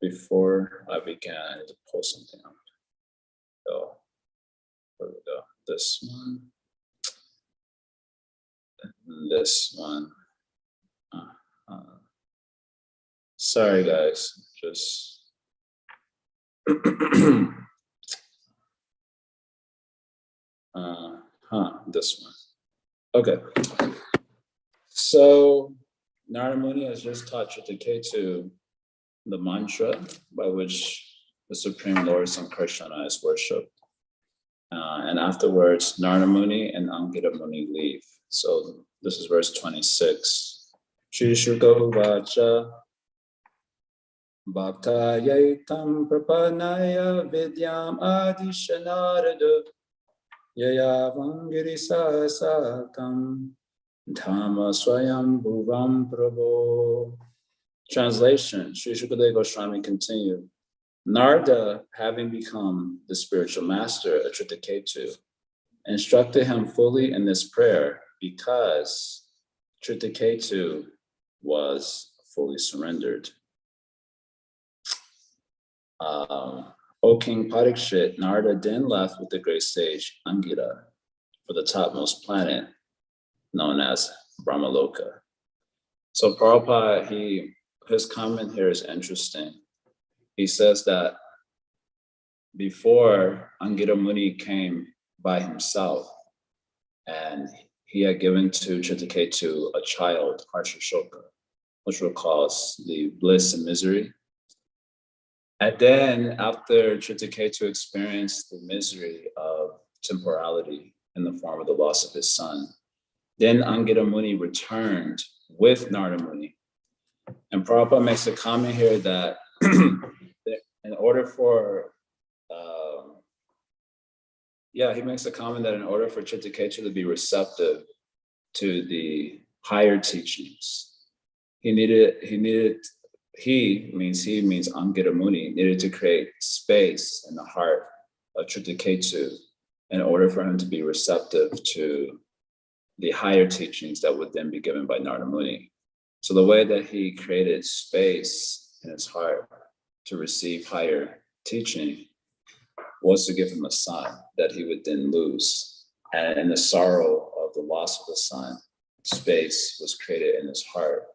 before I begin, I need to pull something up. So, here we go. This one. This one. Sorry, guys. Just. This one. Okay. So, Narada Muni has just taught Chittiketu the mantra by which the Supreme Lord Sankarsana is worshipped. And afterwards, Narada Muni and Angita Muni leave. So this is verse 26. Shri Shuka Uvacha Bhakta Yaitam Prapanaya Vidyam Adishanarada Yaya Vangirisa Sakam Dhamma Swayam Bhuvam Prabhu. Translation, Sri Shukadeva Goswami continued. Narada, having become the spiritual master of Chittiketu, instructed him fully in this prayer because Chittiketu was fully surrendered. O King Parikshit, Narada then left with the great sage Angita for the topmost planet known as Brahmaloka. So Prabhupada, his comment here is interesting. He says that before Angita Muni came by himself and he had given to Chittiketu a child, Harshashoka, which recalls the bliss and misery. And then after Chittiketu experienced the misery of temporality in the form of the loss of his son, then Angita Muni returned with Narada Muni. And Prabhupada makes a comment here that in order for, he makes a comment that in order for Chittiketu to be receptive to the higher teachings, he means Angita Muni, needed to create space in the heart of Chittiketu in order for him to be receptive to the higher teachings that would then be given by Narada Muni. So the way that he created space in his heart to receive higher teaching was to give him a son that he would then lose. And in the sorrow of the loss of the son, space was created in his heart.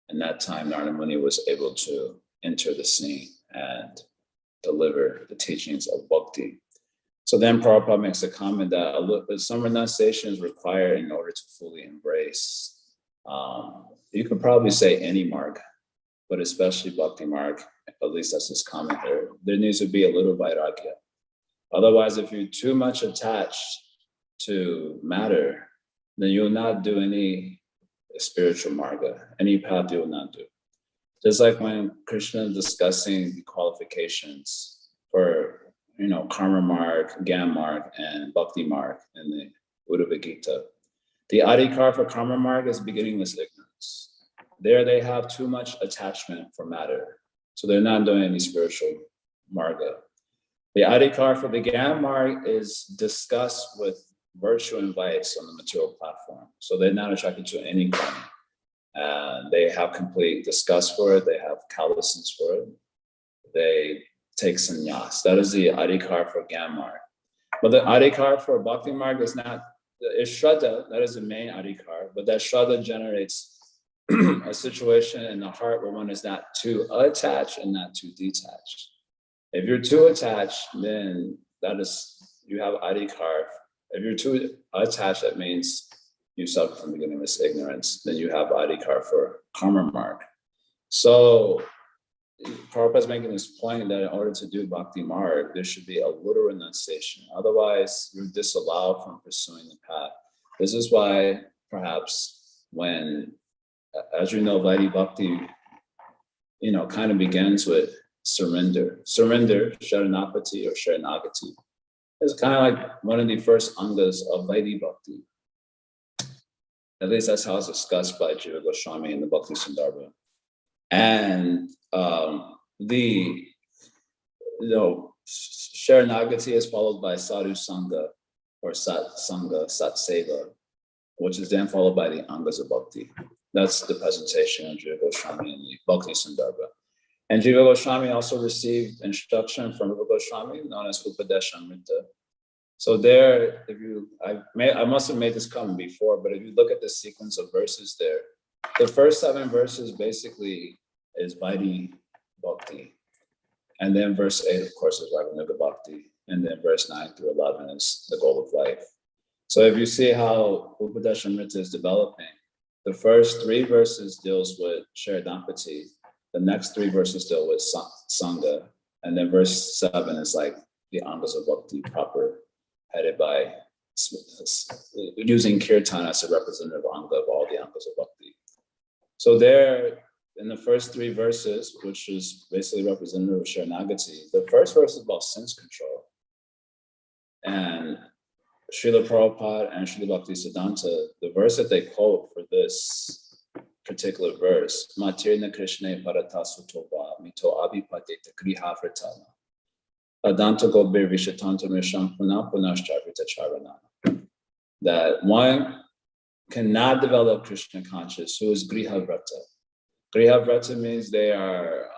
And that time, Narada Muni was able to enter the scene and deliver the teachings of bhakti. So then Prabhupada makes a comment that some renunciation is required in order to fully embrace. You could probably say any marg, but especially bhakti marg, at least that's his comment here. There needs to be a little vairagya. Otherwise, if you're too much attached to matter, then you'll not do any spiritual marga, any path you will not do. Just like when Krishna is discussing the qualifications for, karma marg, gyan marg, and bhakti marg in the Uddhava Gita. The adhikar for karma marg is beginningless ignorance. There they have too much attachment for matter, so they're not doing any spiritual marga. The adhikar for the gyan marg is discussed with virtue and vice on the material platform. So they're not attracted to any karma. And they have complete disgust for it. They have callousness for it. They take sannyas. That is the adhikar for gyan marg. But the adhikar for bhakti marg is not, it's shraddha, that is the main adhikar, but that shraddha generates a situation in the heart where one is not too attached and not too detached. If you're too attached, then you have adhikar. If you're too attached, that means you suffer from beginningless ignorance. Then you have adhikar for karma marg. So Prabhupada is making this point that in order to do bhakti marg, there should be a little renunciation. Otherwise, you're disallowed from pursuing the path. This is why perhaps when, as you know, Vaidhi Bhakti, kind of begins with surrender. Surrender, Sharanapati or Sharanagati, is kind of like one of the first angas of Vaidhi Bhakti. At least that's how it's discussed by Jiva Goswami in the Bhakti Sandarbha. And Sharanagati is followed by Sadhu Sangha or Sat Sangha, Sat Seva, which is then followed by the Angas of Bhakti. That's the presentation of Jiva Goswami in the Bhakti Sandarbha. And Jiva Goswami also received instruction from Rupa Goswami, known as Upadeshamrita. So there, I must have made this comment before, but if you look at the sequence of verses there, the first 7 verses basically is Vaidhi Bhakti. And then verse 8, of course, is Raganuga Bhakti. And then verse 9 through 11 is the goal of life. So if you see how Upadeshamrita is developing, the first 3 verses deals with Sharadampati. The next 3 verses deal with Sangha. And then verse 7 is like the Angas of Bhakti proper, headed by using Kirtan as a representative Anga of all the Angas of Bhakti. So there, in the first 3 verses, which is basically representative of Sharanagati, the first verse is about sense control. And Srila Prabhupada and Srila Bhaktisiddhanta, the verse that they quote for this particular verse, Matirna Krishna Parata Sutova Mito Abhipatita Griha Vritana Adanta Gobir Vishatanta Misham Puna Punashcharvita Charanana. That one cannot develop Krishna conscious who is Griha Vrata. Griha Vrata means they are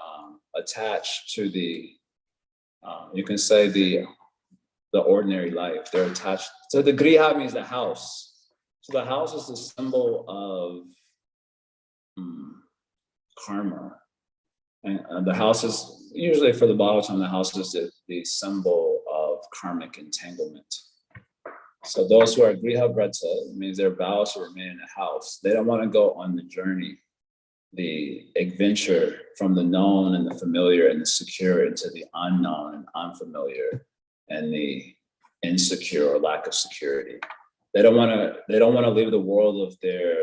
attached to the, you can say the ordinary life. They're attached. So the Griha means the house. So the house is the symbol of karma. And the house is, usually for the Bhagavatam, the house is the symbol of karmic entanglement. So those who are Griha Vrata means their vows to remain in a house. They don't want to go on the journey, the adventure from the known and the familiar and the secure into the unknown and unfamiliar and the insecure or lack of security. They don't want to leave the world of their,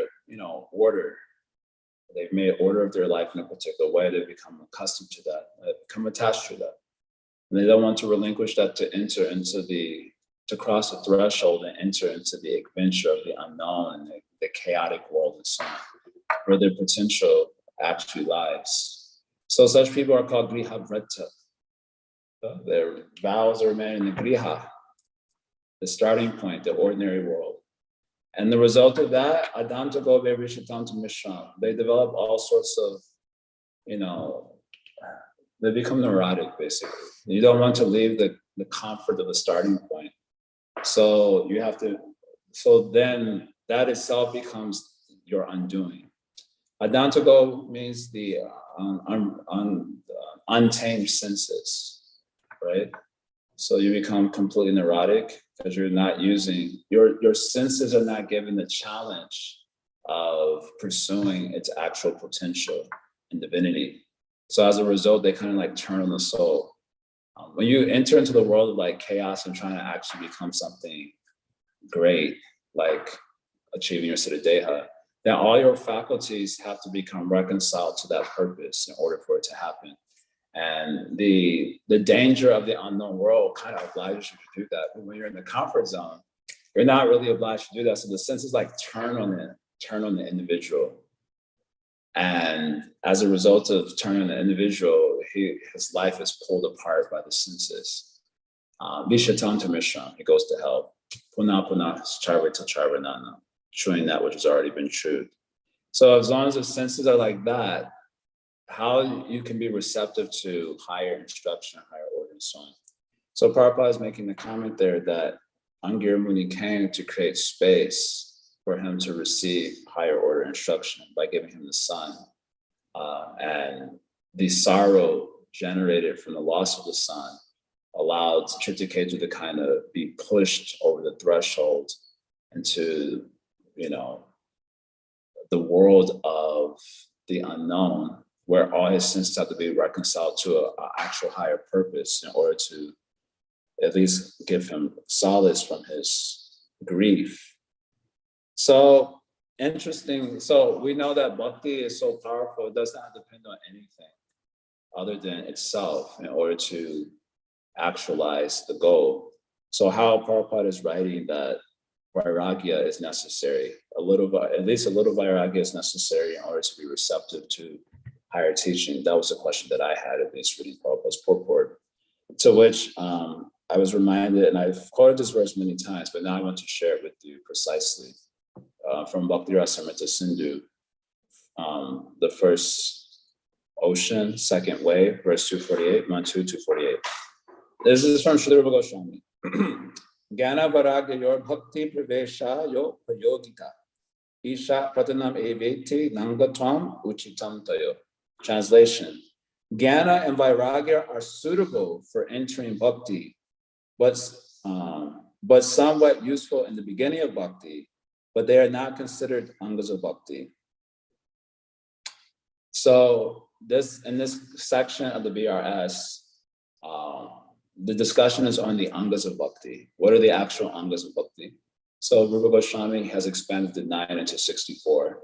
order. They've made order of their life in a particular way. They become accustomed to that, become attached to that. And they don't want to relinquish that to cross the threshold and enter into the adventure of the unknown and the chaotic world and so on, where their potential actually lies. So such people are called Griha Vrata. Their vows are remain in the Griha, the starting point, the ordinary world. And the result of that, Adanta Gobe Rishatanta Mishram, they develop all sorts of, they become neurotic basically. You don't want to leave the comfort of the starting point. So then that itself becomes your undoing. Adantago means the untamed senses, right? So you become completely neurotic because you're not using, your senses are not given the challenge of pursuing its actual potential and divinity. So as a result, they kind of like turn on the soul. When you enter into the world of like chaos and trying to actually become something great, like achieving your siddha, then all your faculties have to become reconciled to that purpose in order for it to happen. And the danger of the unknown world kind of obliges you to do that. But when you're in the comfort zone, you're not really obliged to do that. So the senses like turn on the individual. And as a result of turning on the individual, his life is pulled apart by the senses. Vishatanta Mishram, he goes to hell. Puna Puna Charvita Charvanana, chewing that which has already been chewed. So as long as the senses are like that, how you can be receptive to higher instruction, higher order, and so on. So Prabhupada is making the comment there that Angir Muni came to create space for him to receive higher order instruction by giving him the sun. And the sorrow generated from the loss of the sun allowed Chittiketu to kind of be pushed over the threshold into, the world of the unknown, where all his senses have to be reconciled to an actual higher purpose in order to at least give him solace from his grief. So interesting. So we know that bhakti is so powerful, it does not depend on anything other than itself in order to actualize the goal. So how Prabhupada is writing that vairagya is necessary, at least a little vairagya is necessary in order to be receptive to higher teaching. That was a question that I had, at least reading Prabhupada's purport. To which I was reminded, and I've quoted this verse many times, but now I want to share it with you precisely. From Bhakti Rasamrita Sindhu, the first ocean, second wave, verse 248, 248. This is from Srila Goswami. Jnana Vairagya yor bhakti pravesha yo prayogita. Isha pratanam eveti nangatvam uchitam tayo. Translation. Jnana and Vairagya are suitable for entering bhakti, but somewhat useful in the beginning of bhakti, but they are not considered angas of bhakti. So in this section of the BRS, the discussion is on the angas of bhakti. What are the actual angas of bhakti? So Rupa Goswami has expanded the 9 into 64.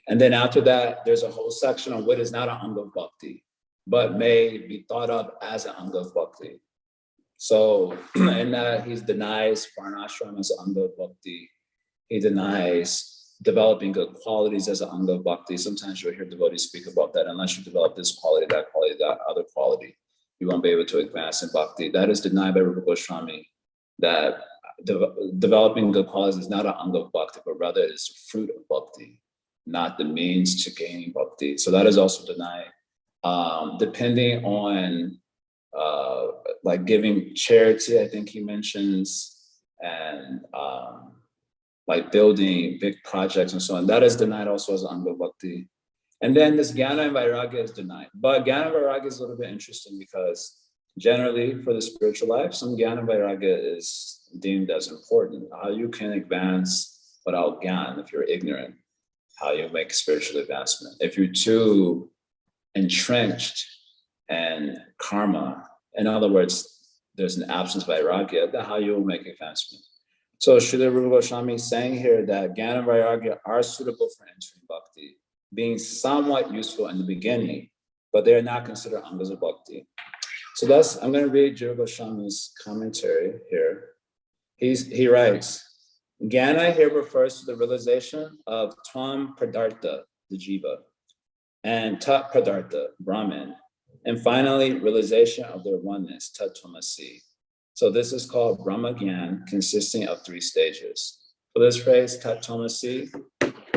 And then after that, there's a whole section on what is not an anga of bhakti, but may be thought of as an anga of bhakti. So in that, he denies varnashram as an anga of bhakti. He denies developing good qualities as an anga of bhakti. Sometimes you'll hear devotees speak about that. Unless you develop this quality, that other quality, you won't be able to advance in bhakti. That is denied by Rupa Goswami, that developing good qualities is not an anga of bhakti, but rather it is the fruit of bhakti, not the means to gaining bhakti. So that is also denied. Depending on like giving charity, I think he mentions, and like building big projects and so on, that is denied also as anga of bhakti. And then this Jnana and Vairagya is denied. But Jnana and Vairagya is a little bit interesting because generally for the spiritual life, some Jnana and Vairagya is deemed as important. How you can advance without Jnana if you're ignorant, how you make spiritual advancement. If you're too entrenched in karma, in other words, there's an absence of Vairagya, then how you will make advancement. So Srila Rupa Goswami is saying here that Jnana and Vairagya are suitable for entering bhakti, being somewhat useful in the beginning, but they are not considered angas of bhakti. So I'm going to read Jiva Goswami's commentary here. He writes, Jnana here refers to the realization of Tvam Pradartha, the Jiva, and Tat Pradartha, Brahman, and finally realization of their oneness, Tat Tvamasi. So this is called Brahma Gyan, consisting of 3 stages. So this phrase, Tat Tvamasi,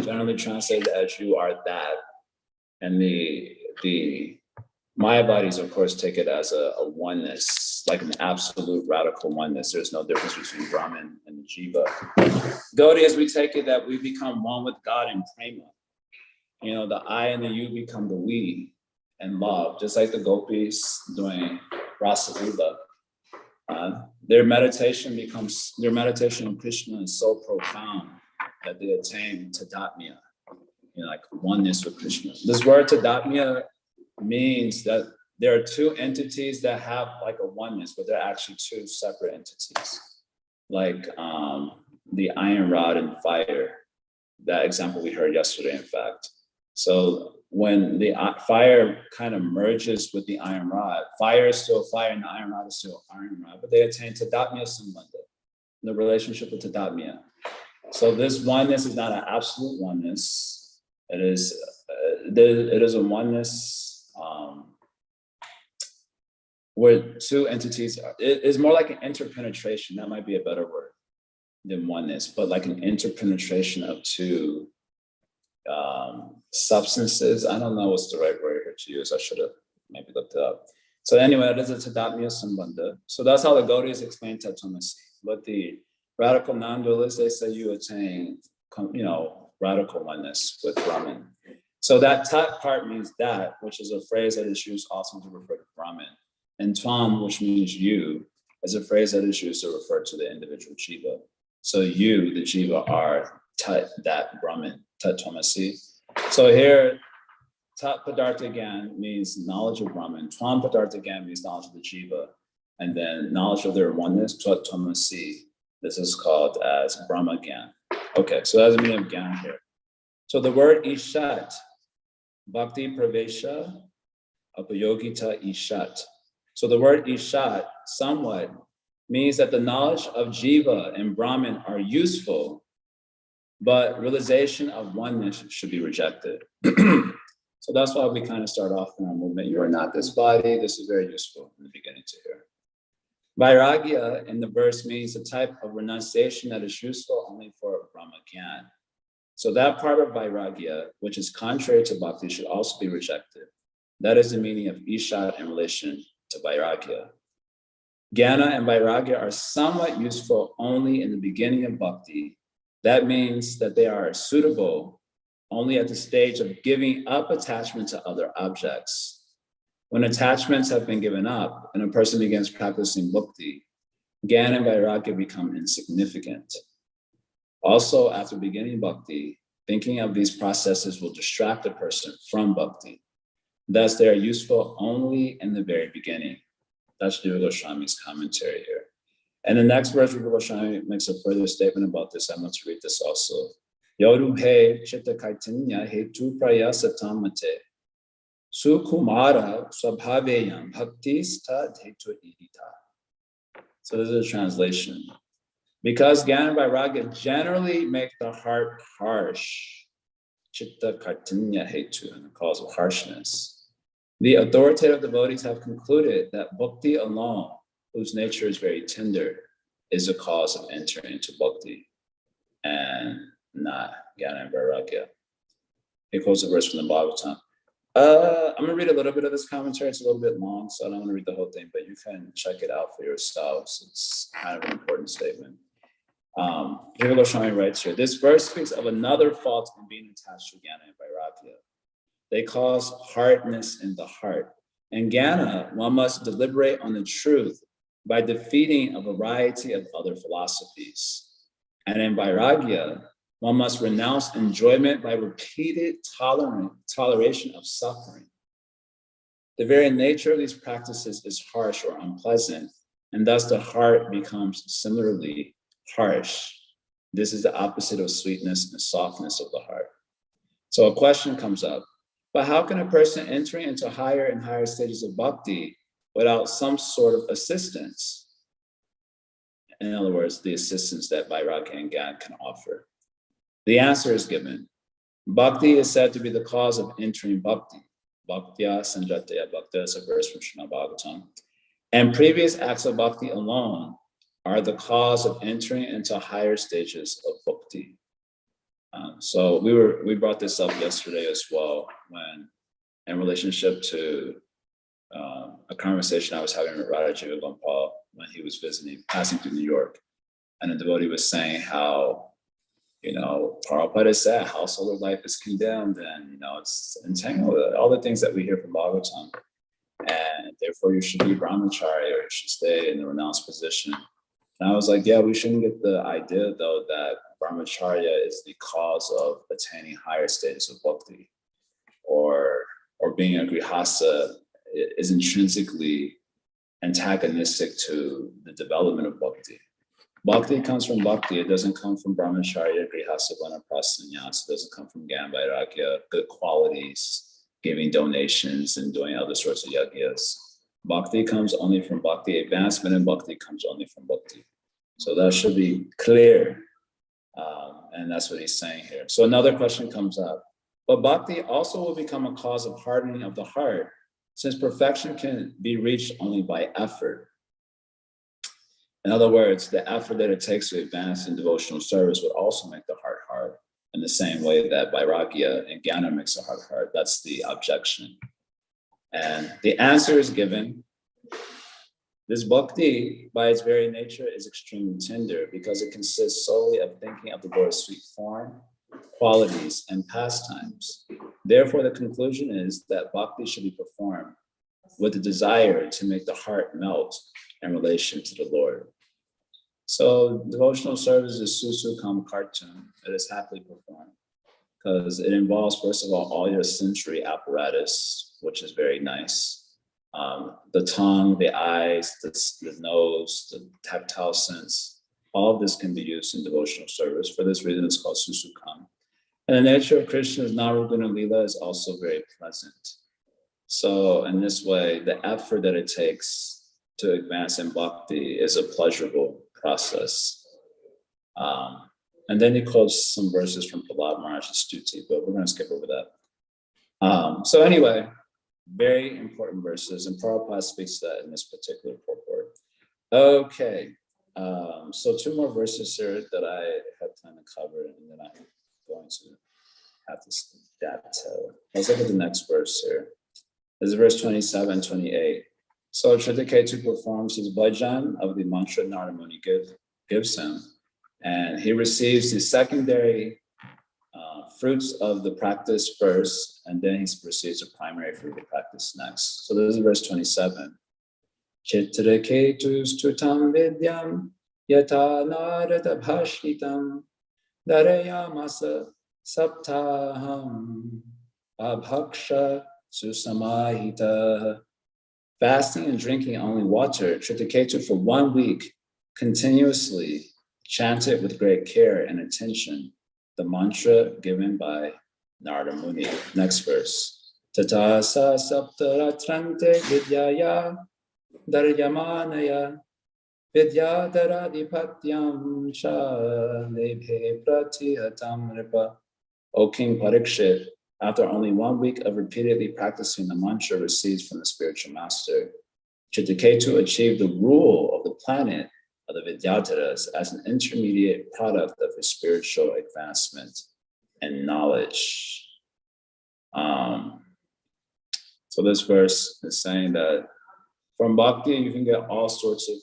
generally translated as you are that. And the Mayavadis, of course, take it as a oneness, like an absolute radical oneness. There's no difference between Brahman and the Jiva. Gaudias, we take it that we become one with God in prema. You know, the I and the you become the we and love, just like the gopis doing Rasa Lila. Their meditation in Krishna is so profound that they attain tadatmya, like oneness with Krishna. This word tadatmya means that there are 2 entities that have like a oneness, but they're actually 2 separate entities, like the iron rod and fire, that example we heard yesterday, in fact. So when the fire kind of merges with the iron rod, fire is still fire and the iron rod is still iron rod, but they attain tadatmya sambandha, the relationship with tadatmya. So this oneness is not an absolute oneness. It is a oneness where 2 entities it is more like an interpenetration. That might be a better word than oneness, but like an interpenetration of 2 substances. I don't know what's the right word here to use. I should have maybe looked it up. So anyway, it is a tadatmya sambandha. So that's how the Gaudias explain Tat Tvamasi. But the radical non-dualists, they say you attain, radical oneness with Brahman. So that tat part means that, which is a phrase that is used also to refer to Brahman. And Tvam, which means you, is a phrase that is used to refer to the individual Jiva. So you, the Jiva, are tat, that Brahman, Tat Tvamasi. So here, Tat Padartha Gyan means knowledge of Brahman. Tvam Padartha Gyan means knowledge of the Jiva. And then knowledge of their oneness, Tat Tvamasi. This is called as Brahma Gyan. Okay, so that's the meaning of Gyan here. So the word Ishat, Bhakti Pravesha, Apayogita Ishat. So the word Ishat somewhat means that the knowledge of Jiva and Brahman are useful, but realization of oneness should be rejected. So that's why we kind of start off in our movement. You are not this body. This is very useful in the beginning to hear. Vairagya in the verse means a type of renunciation that is useful only for Brahma Gyan. So that part of Vairagya, which is contrary to Bhakti, should also be rejected. That is the meaning of Ishad in relation to Vairagya. Jnana and Vairagya are somewhat useful only in the beginning of bhakti. That means that they are suitable only at the stage of giving up attachment to other objects. When attachments have been given up and a person begins practicing bhakti, Jnana and Vairagya become insignificant. Also, after beginning bhakti, thinking of these processes will distract a person from bhakti. Thus, they are useful only in the very beginning. That's Jiva Goswami's commentary here. And the next verse, Jiva Goswami makes a further statement about this. I want to read this also. Yoruhe chitta kaitanya hetu prayasatam mate sukumara swabhaveyam bhaktista hetu idita. So this is a translation. Because Jnana and Vairagya generally make the heart harsh, chitta kaitanya hetu, and the cause of harshness. The authoritative devotees have concluded that bhakti alone, whose nature is very tender, is the cause of entering into bhakti, and not Jnana and Vairagya. He quotes a verse from the Bhagavatam. I'm going to read a little bit of this commentary. It's a little bit long, so I don't want to read the whole thing, but you can check it out for yourselves. It's kind of an important statement. Jiva Goswami writes here, this verse speaks of another fault in being attached to Jnana and Vairagya. They cause hardness in the heart. In Jnana, one must deliberate on the truth by defeating a variety of other philosophies. And in Vairagya, one must renounce enjoyment by repeated toleration of suffering. The very nature of these practices is harsh or unpleasant, and thus the heart becomes similarly harsh. This is the opposite of sweetness and softness of the heart. So a question comes up. But how can a person entering into higher and higher stages of bhakti without some sort of assistance? In other words, the assistance that Vairagya and Jnana can offer. The answer is given. Bhakti is said to be the cause of entering bhakti. Bhaktya sanjataya bhakti is a verse from Srimad Bhagavatam. And previous acts of bhakti alone are the cause of entering into higher stages of bhakti. So we brought this up yesterday as well, when in relationship to a conversation I was having with Radha Jiva Gopal when he was passing through New York, and a devotee was saying how, Prabhupada said household life is condemned, and it's entangled with all the things that we hear from Bhagavatam, and therefore you should be brahmachari, or you should stay in the renounced position. And I was like, yeah, we shouldn't get the idea though that brahmacharya is the cause of attaining higher stages of bhakti, or being a grihasta is intrinsically antagonistic to the development of bhakti. Bhakti comes from bhakti. It doesn't come from brahmacharya, grihasta, vanaprastha, sannyasa. It doesn't come from jnana, vairagya, good qualities, giving donations and doing other sorts of yajnas. Bhakti comes only from bhakti. Advancement in bhakti comes only from bhakti. So that should be clear. And that's what he's saying here. So another question comes up. But bhakti also will become a cause of hardening of the heart, since perfection can be reached only by effort. In other words, the effort that it takes to advance in devotional service would also make the heart hard, in the same way that vairagya and jnana makes the heart hard. That's the objection. And the answer is given. This bhakti, by its very nature, is extremely tender because it consists solely of thinking of the Lord's sweet form, qualities, and pastimes. Therefore, the conclusion is that bhakti should be performed with the desire to make the heart melt in relation to the Lord. So devotional service is susukam kartum. It is happily performed because it involves, first of all your sensory apparatus, which is very nice. The tongue, the eyes, the nose, the tactile sense, all of this can be used in devotional service. For this reason, it's called susukam. And the nature of Krishna's Naruguna Leela is also very pleasant. So in this way, the effort that it takes to advance in bhakti is a pleasurable process. And then he quotes some verses from Prahlad Maharaj's Stuti, but we're going to skip over that. So anyway, very important verses, and Prabhupada speaks to that in this particular purport. Okay, so two more verses here that I have time to cover, and then I'm going to have to skip that. Let's look at the next verse here. This is verse 27, 28. So Chittiketu performs his bhajan of the mantra Narada Muni gives him, and he receives the secondary fruits of the practice first, and then he receives the primary fruit of the practice next. So this is verse 27. Chittiketu stutam vidyam yata narada bhashkitam darayamasa saptaham abhaksha susamahita. Fasting and drinking only water, Chittiketu for 1 week continuously chanted with great care and attention the mantra given by Narada Muni. Next verse. Tata sa saptaratrante vidyaya daryamanaya vidyadaradipatyam cha lebhe pratihatam ripa. O King Parikshit, after only 1 week of repeatedly practicing the mantra received from the spiritual master, Chittiketu achieved the rule of the planet of the Vidyadharas as an intermediate product of his spiritual advancement and knowledge. So this verse is saying that from bhakti, you can get all sorts of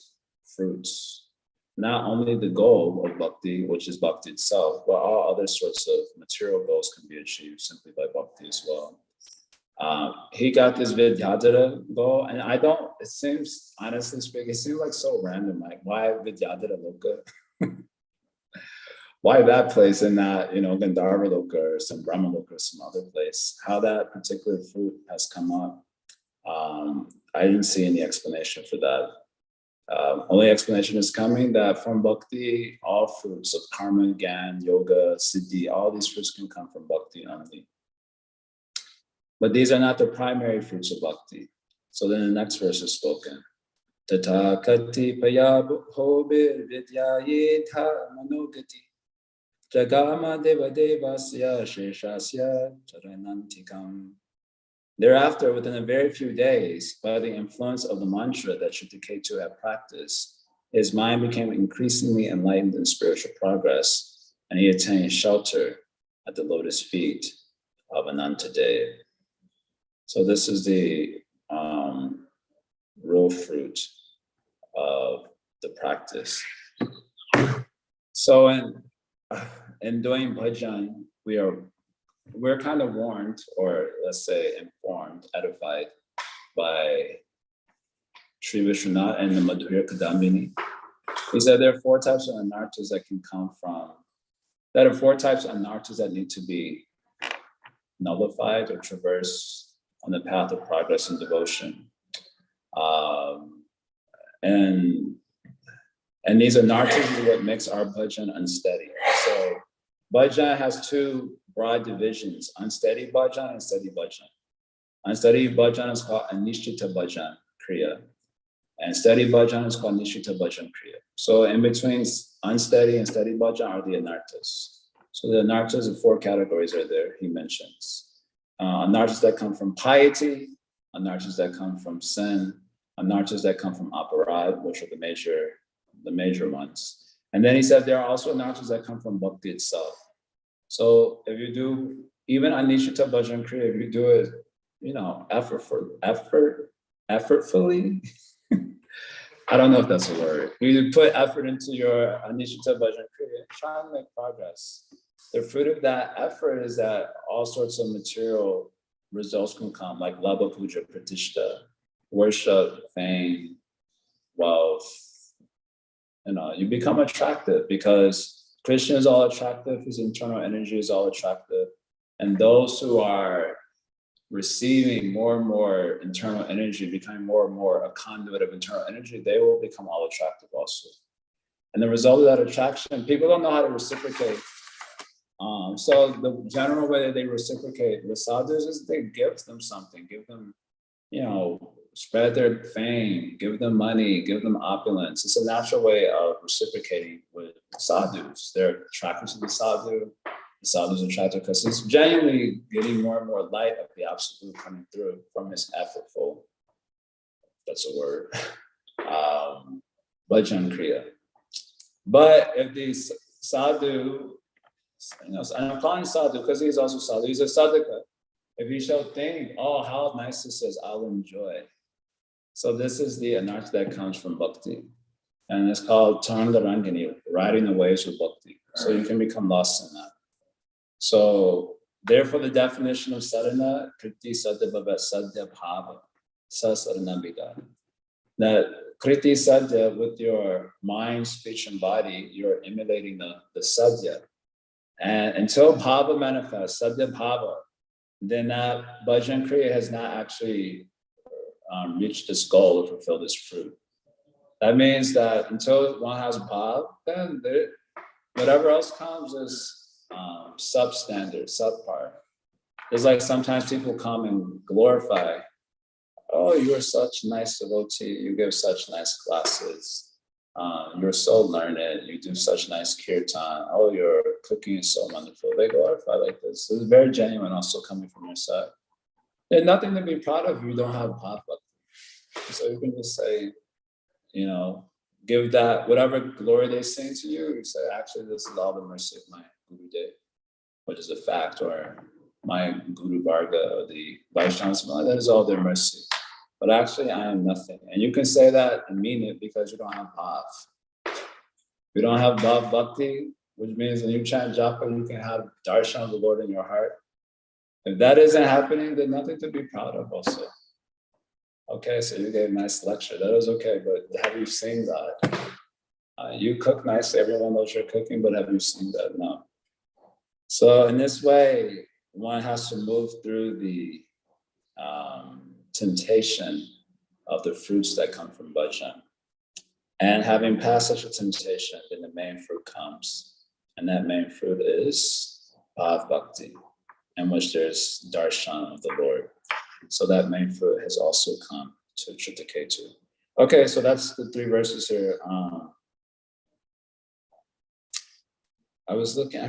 fruits. Not only the goal of bhakti, which is bhakti itself, but all other sorts of material goals can be achieved simply by bhakti as well. He got this Vidyadhara goal, and it seems, honestly speaking, it seems like so random. Like, why Vidyadhara Loka? Why that place and not, Gandharva Loka or some Brahma Loka or some other place? How that particular fruit has come up, I didn't see any explanation for that. Only explanation is coming that from bhakti, all fruits of karma, gyan, yoga, siddhi, all these fruits can come from bhakti only. But these are not the primary fruits of bhakti. So then the next verse is spoken. Tata kati paya bhobir vidyayedha manogati jagama deva devasya sheshasya charanantikam. Thereafter, within a very few days, by the influence of the mantra that Chittiketu had practiced, his mind became increasingly enlightened in spiritual progress, and he attained shelter at the lotus feet of Anantadev. So this is the real fruit of the practice. So in doing bhajan, we're kind of warned, or let's say informed, edified by Sri Vishwanath and the Madhurya Kadambini. He said there are 4 types of anarthas that can come from, there are 4 types of anarthas that need to be nullified or traversed on the path of progress and devotion. And these anarthas are what makes our bhajan unsteady. So bhajan has 2 broad divisions: unsteady bhajan and steady bhajan. Unsteady bhajan is called anishchita bhajan kriya, and steady bhajan is called nishchita bhajan kriya. So in between unsteady and steady bhajan are the anarthas. So the anarthas of 4 categories are there, he mentions. Anarthas that come from piety, anarthas that come from sin, anarthas that come from aparad, which are the major ones. And then he said there are also anarthas that come from bhakti itself. So if you do even anishchita bhajan kriya, if you do it, effortfully, I don't know if that's a word. You put effort into your anishchita bhajan kriya, try and make progress. The fruit of that effort is that all sorts of material results can come, like labha puja, pratishta, worship, fame, wealth. You become attractive because Krishna is all attractive, his internal energy is all attractive. And those who are receiving more and more internal energy, becoming more and more a conduit of internal energy, they will become all attractive also. And the result of that attraction, people don't know how to reciprocate. So the general way that they reciprocate with sadhus is they give them something, give them, spread their fame, give them money, give them opulence. It's a natural way of reciprocating with sadhus. They're attracted to the sadhus attracted because he's genuinely getting more and more light of the absolute coming through from his effortful, that's a word, bhajan kriya. But if the sadhu, and I'm calling sadhu because he's also sadhu, he's a sadhaka. If you shall think, oh, how nice this is, I'll enjoy. So this is the anartha that comes from bhakti. And it's called Tarndarangini, riding the waves of bhakti. So you can become lost in that. So therefore the definition of sadhana, kriti sadhya bhava sadhya bhava, sa sadhana bhika. That kriti sadhya, with your mind, speech, and body, you're emulating the sadhya. And until bhava manifests, sadhya bhava, then that bhajan kriya has not actually reached this goal to fulfill this fruit. That means that until one has bhav, then whatever else comes is substandard, subpar. It's like sometimes people come and glorify, oh, you're such a nice devotee, you give such nice classes, you're so learned, you do such nice kirtan, oh, your cooking is so wonderful. They glorify like this. It's very genuine also coming from your side. There's nothing to be proud of if you don't have bhav. So you can just say, give that, whatever glory they sing to you, you say, actually, this is all the mercy of my Guru Dev, which is a fact, or my Guru Varga, or the Vaishnavas, that is all their mercy. But actually, I am nothing. And you can say that and mean it because you don't have bhav. You don't have bhav bhakti, which means when you chant japa, you can have darshan of the Lord in your heart. If that isn't happening, then nothing to be proud of also. Okay, so you gave a nice lecture. That was okay, but have you seen that? You cook nicely, everyone knows you're cooking, but have you seen that? No. So in this way, one has to move through the temptation of the fruits that come from bhajan. And having passed such a temptation, then the main fruit comes. And that main fruit is bhav bhakti, in which there's darshan of the Lord. So that main fruit has also come to Tritaketu. Okay, so that's the 3 verses here. I was looking, I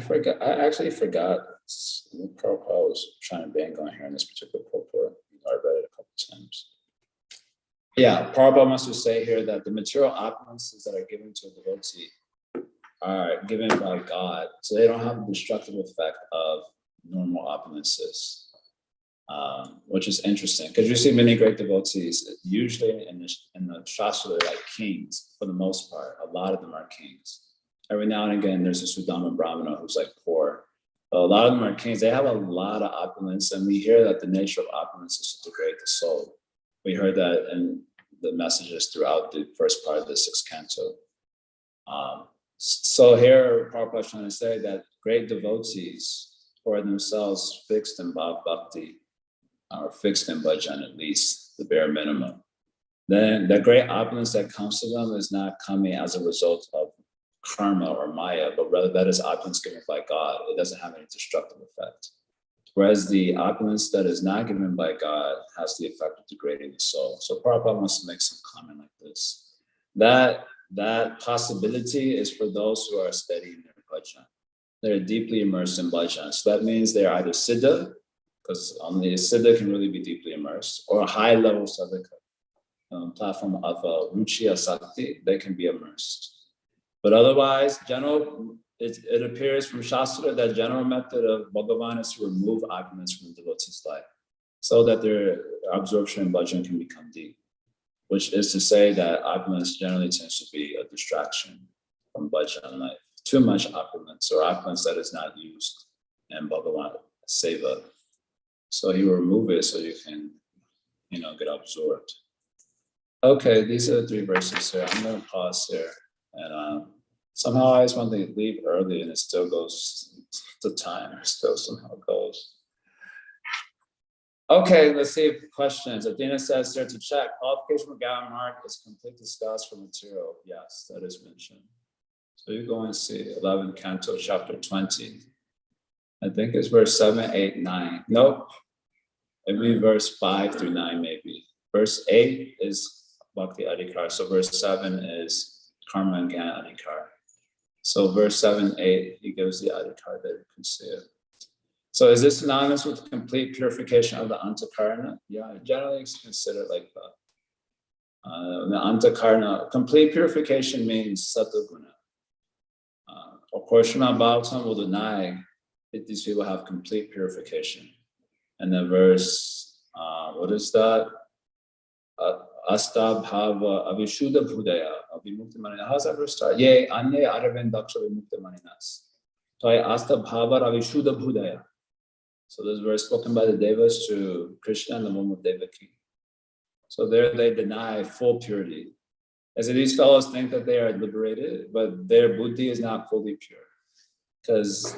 actually forgot. Prabhupada was trying to bang on here in this particular purport. I read it a couple times. Yeah, Prabhupada wants to say here that the material opulences that are given to a devotee are given by God. So they don't have the destructive effect of normal opulences. Which is interesting because you see many great devotees, usually in the Shastra, they're like kings for the most part. A lot of them are kings. Every now and again, there's a Sudama Brahmana who's like poor. But a lot of them are kings. They have a lot of opulence, and we hear that the nature of opulence is to degrade the soul. We heard that in the messages throughout the first part of the 6th canto. So here, Prabhupada is trying to say that great devotees who are themselves fixed in bhav bhakti, or fixed in bhajan, at least the bare minimum, then the great opulence that comes to them is not coming as a result of karma or maya, but rather that is opulence given by God. It doesn't have any destructive effect. Whereas the opulence that is not given by God has the effect of degrading the soul. So Prabhupada wants to make some comment like this. That possibility is for those who are steady in their bhajan. They're deeply immersed in bhajan. So that means they're either siddha, because only a siddha can really be deeply immersed, or a high level sadhaka, platform of ruchi asakti, they can be immersed. But otherwise, it appears from Shastra that general method of Bhagavan is to remove opulence from the devotee's life so that their absorption in bhajan can become deep, which is to say that opulence generally tends to be a distraction from bhajan life. Too much opulence, or opulence that is not used in Bhagavan seva. So he will remove it so you can, get absorbed. Okay, these are the 3 verses here. I'm going to pause here. And somehow I always want to leave early and it still goes, the time still somehow goes. Okay, let's see questions. Athena says here to check, qualification for Gala Mark is complete discussed for material. Yes, that is mentioned. So you go and see 11 Canto, chapter 20. I think it's verse 7, 8, 9. Nope. It'd be verse 5 through 9, maybe. Verse 8 is Bhakti Adhikar. So verse 7 is Karma and Jnana Adhikar. So verse 7, 8, he gives the Adhikar that you can see it. So is this synonymous with complete purification of the Antakarna? Yeah, generally it's considered like that. The Antakarna, complete purification means Sattva-guna. Of course, Srimad Bhagavatam will deny that these people have complete purification. And the verse, what is that? Asta bhava avishuddha bhudaya avimukta manina. How's that verse start? Ye anye aravind daksha vimukta maninas. Toy asta bhava avishuddha bhudaya. So this verse spoken by the Devas to Krishna and the womb of Devaki. So there they deny full purity. As these fellows think that they are liberated, but their buddhi is not fully pure. Because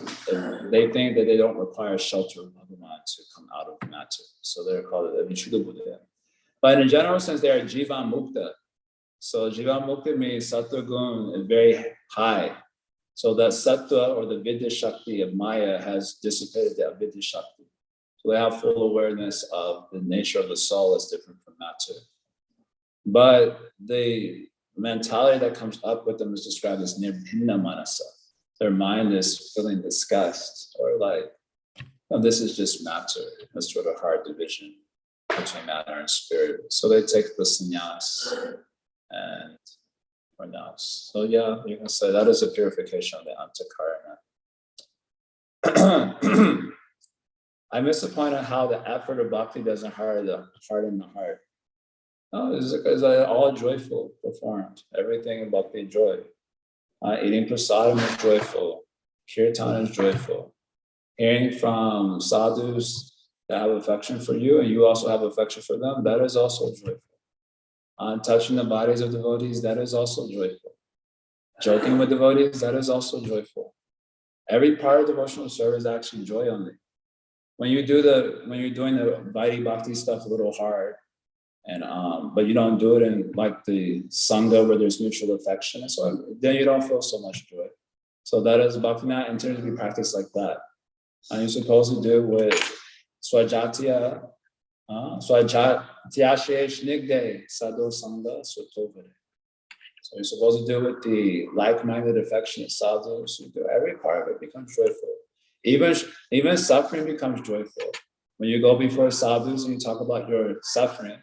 they think that they don't require shelter of Bhagavan to come out of matter. So they're called Avishuddha Buddha. But in a general sense, they are Jiva Mukta. So Jiva Mukta means Sattva Gun is very high. So that Sattva or the Vidya Shakti of Maya has dissipated the Avidya Shakti. So they have full awareness of the nature of the soul as different from matter. But the mentality that comes up with them is described as Nirbhinna Manasa. Their mind is feeling disgust or like, oh, this is just matter, a sort of hard division between matter and spirit. So they take the sannyas and renounce. So yeah, you can say that is a purification of the antakarana. I missed the point on how the effort of bhakti doesn't harden the heart. No, it's all joyful performed. Everything in bhakti is joy. Eating prasadam is joyful. Kirtan is joyful. Hearing from sadhus that have affection for you and you also have affection for them, that is also joyful. Touching the bodies of devotees, that is also joyful. Joking with devotees, that is also joyful. Every part of devotional service is actually joy only. When you're doing the Vaidhi Bhakti stuff a little hard, and but you don't do it in like the Sangha where there's mutual affection, and so then you don't feel so much joy. So that is Bhakti intended to be practiced like that. And you're supposed to do it with Swajatya, Swajatya Nigde Sadhu Sangha Sutovare. So you're supposed to do it with the like-minded affectionate sadhus. You do every part of it becomes joyful. Even suffering becomes joyful. When you go before sadhus and you talk about your suffering,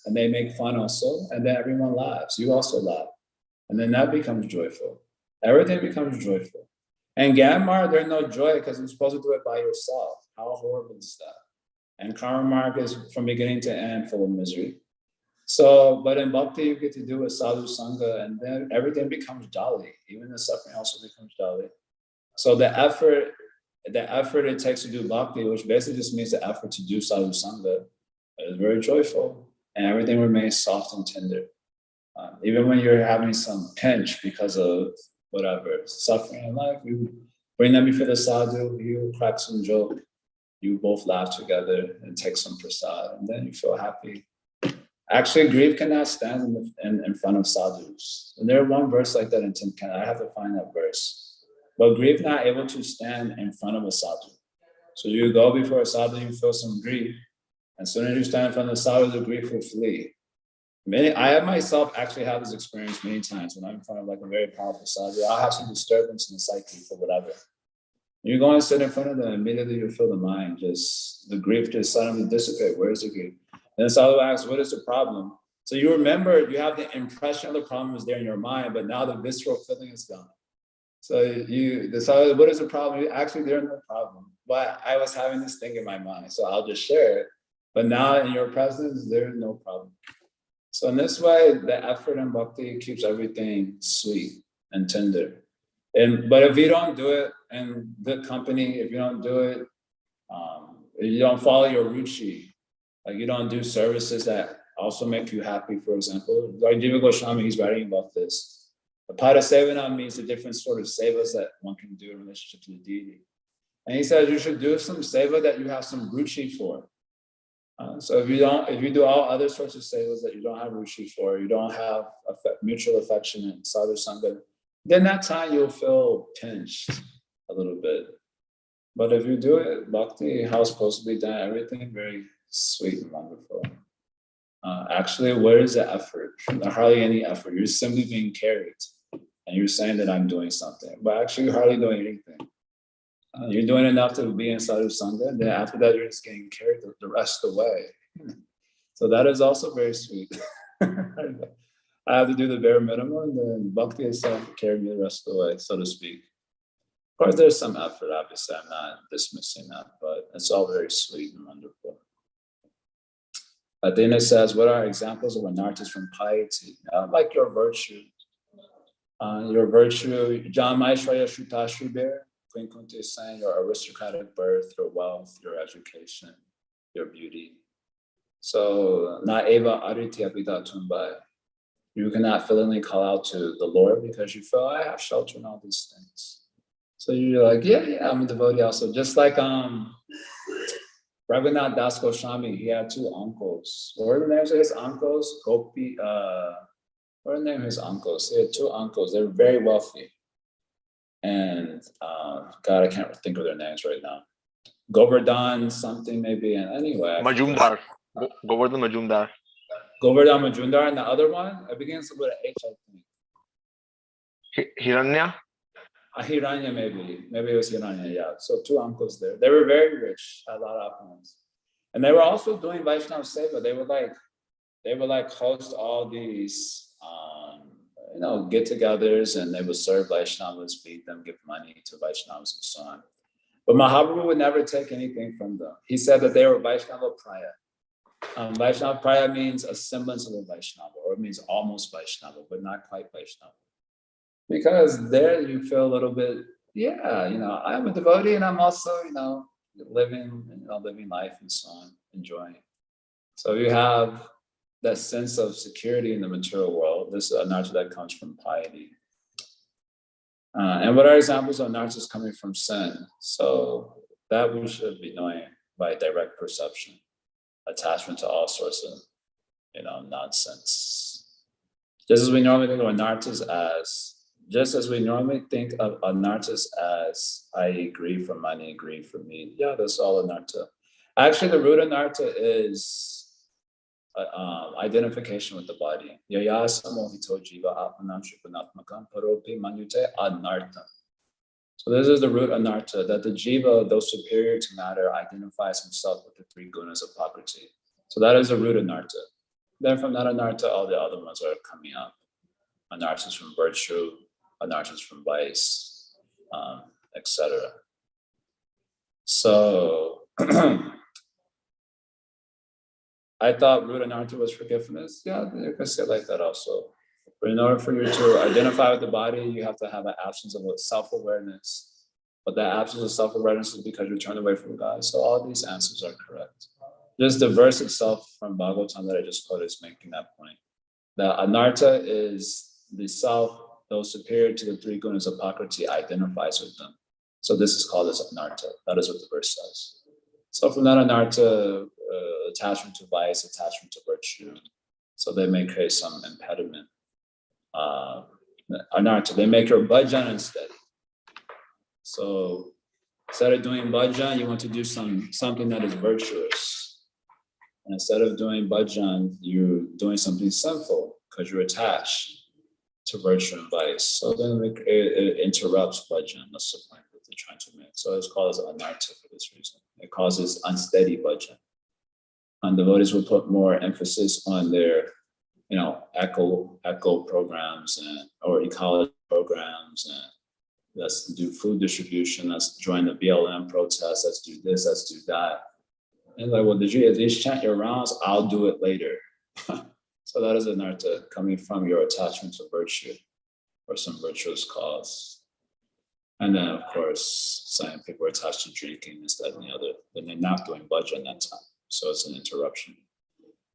and they make fun also, and then everyone laughs. You also laugh. And then that becomes joyful. Everything becomes joyful. And Gyan Marg, there's no joy because you're supposed to do it by yourself. How horrible is that? And Karma Marg is from beginning to end full of misery. So, but in Bhakti, you get to do with Sadhu Sangha, and then everything becomes jolly. Even the suffering also becomes jolly. So the effort it takes to do Bhakti, which basically just means the effort to do Sadhu Sangha, is very joyful. And everything remains soft and tender. Even when you're having some pinch because of whatever, suffering in life, you bring them before the sadhu, you crack some joke, you both laugh together and take some prasad, and then you feel happy. Actually, grief cannot stand in front of sadhus. And there's one verse like that in Timkan. I have to find that verse. But grief not able to stand in front of a sadhu. So you go before a sadhu, you feel some grief. As soon as you stand in front of the sadhu, the grief will flee. I myself actually have this experience many times when I'm in front of like a very powerful sadhu. I'll have some disturbance in the psyche for whatever. You go and sit in front of them, immediately you feel the mind the grief just suddenly dissipate. Where is the grief? And the sadhu asks, what is the problem? So you remember, you have the impression of the problem is there in your mind, but now the visceral feeling is gone. So the sadhu, what is the problem? Actually, there's no problem. But I was having this thing in my mind, so I'll just share it. But now in your presence, there is no problem. So in this way, the effort in bhakti keeps everything sweet and tender. But if you don't do it in good company, if you don't do it, if you don't follow your ruchi, like you don't do services that also make you happy, for example. Like Jiva Goswami, he's writing about this. Pada Sevana means the different sort of sevas that one can do in relationship to the deity. And he says you should do some seva that you have some ruchi for. So if you do all other sorts of sevas that you don't have ruchi for, you don't have mutual affection and sadhu sangha, then that time you'll feel pinched a little bit. But if you do it, bhakti, how it's supposed to be done, everything very sweet and wonderful. Actually, where is the effort? Not hardly any effort. You're simply being carried. And you're saying that I'm doing something, but actually you're hardly doing anything. You're doing enough to be in sadhu sangha, and then after that, you're just getting carried the rest of the way. So that is also very sweet. I have to do the bare minimum, and then bhakti itself carried me the rest of the way, so to speak. course, there's some effort, obviously, I'm not dismissing that, but it's all very sweet and wonderful. Athena says, what are examples of anarthas from piety? Like your virtue. John Maishraya Shuta Shubir, Queen Kunti is saying your aristocratic birth, your wealth, your education, your beauty. So, na eva ariti abhita tumbai. You cannot fillingly call out to the Lord because you feel I have shelter and all these things. So you're like, yeah, I'm a devotee also. Just like Raghunath Das Goswami, he had two uncles. What were the names of his uncles? Gopi, what are the names of his uncles? He had two uncles. They were very wealthy. And God, I can't think of their names right now. Govardhan something maybe. And anyway. Majumdar. Govardhan Majumdar. Govardhan Majumdar. And the other one, it begins with an H, I think. Hiranya? Hiranya, maybe it was Hiranya, yeah. So two uncles there. They were very rich, had a lot of opulence. And they were also doing Vaishnava Seva. They would like host all these get-togethers, and they would serve Vaishnavas, feed them, give money to Vaishnavas and so on. But Mahaprabhu would never take anything from them. He said that they were Vaishnava Praya. Vaishnava Praya means a semblance of a Vaishnava, or it means almost Vaishnava, but not quite Vaishnava. Because there you feel a little bit, I'm a devotee and I'm also, living life and so on, enjoying. So you have that sense of security in the material world. This is anartha that comes from piety. And what are examples of anarthas coming from sin? So that we should be knowing by direct perception, attachment to all sorts of, nonsense. Just as we normally think of anarthas as I greed for money, greed for meat. Yeah, that's all anartha. Actually, the root anartha is identification with the body. Yaya samohito jiva atmanam shupanatmakam paropi manute anartha. So this is the root anartha, that the jiva, though superior to matter, identifies himself with the three gunas of Prakriti. So that is the root anartha. Then from that anartha, all the other ones are coming up. Anarthas from virtue, anarthas from vice, etc. So I thought root anartha was forgiveness. Yeah, you can say it like that also. But in order for you to identify with the body, you have to have an absence of self-awareness. But that absence of self-awareness is because you turn away from God. So all these answers are correct. Just the verse itself from Bhagavatam that I just quoted is making that point. The anartha is the self, though superior to the three gunas of Prakriti, identifies with them. So this is called as anartha. That is what the verse says. So from that anartha, attachment to vice, attachment to virtue, so they may create some impediment. Anartha, they make your bhajan unsteady. So instead of doing bhajan, you want to do something that is virtuous. And instead of doing bhajan, you're doing something sinful because you're attached to virtue and vice. So then it interrupts bhajan. That's the point that they're trying to make. So it's called as anartha for this reason. It causes unsteady bhajan. And devotees will put more emphasis on their, eco programs or ecology programs, and let's do food distribution, let's join the BLM protest, let's do this, let's do that. And like, well, did you at least chant your rounds? I'll do it later. So that is anartha coming from your attachment to virtue or some virtuous cause. And then, of course, some people are attached to drinking, this, that, and the other, then they're not doing bhajan that time. So it's an interruption.